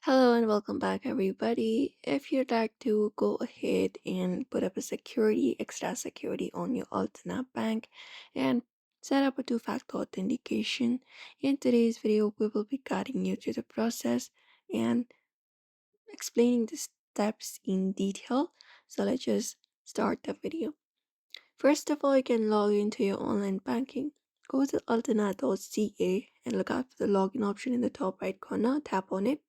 Hello and welcome back, everybody. If you'd like to go ahead and put up a extra security on your Alterna Bank and set up a two-factor authentication, in today's video, we will be guiding you through the process and explaining the steps in detail. So let's just start the video. First of all, you can log into your online banking. Go to alterna.ca and look out for the login option in the top right corner. Tap on it.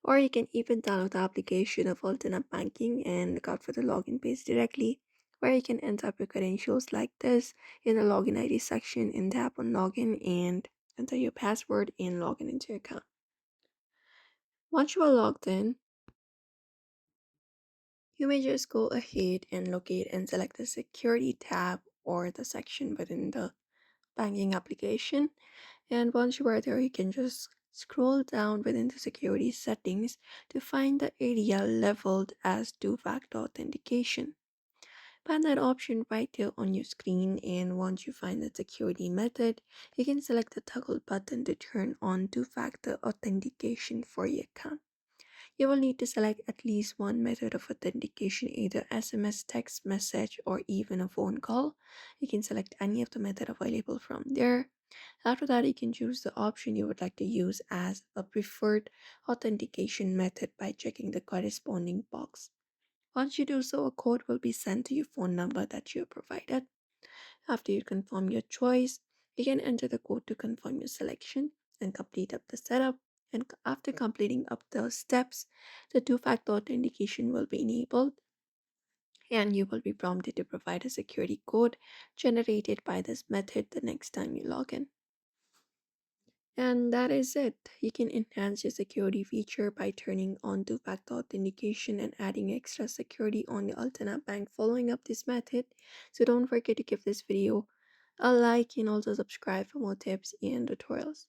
Or you can even download the application of Alterna Banking and look out for the login page directly, where you can enter up your credentials like this in the login ID section and tap on login and enter your password and login into your account. Once you are logged in, you may just go ahead and locate and select the security tab or the section within the banking application. And once you are there, you can just scroll down within the security settings to find the area labeled as two-factor authentication. Find that option right there on your screen, and once you find the security method, you can select the toggle button to turn on two-factor authentication for your account. You will need to select at least one method of authentication, either SMS, text message, or even a phone call. You can select any of the method available from there. After that, you can choose the option you would like to use as a preferred authentication method by checking the corresponding box. Once you do so, a code will be sent to your phone number that you have provided. After you confirm your choice, you can enter the code to confirm your selection and complete up the setup. And after completing up the steps, the two-factor authentication will be enabled and you will be prompted to provide a security code generated by this method the next time you log in. And that is it. You can enhance your security feature by turning on two-factor authentication and adding extra security on your Alterna Bank following up this method. So don't forget to give this video a like and also subscribe for more tips and tutorials.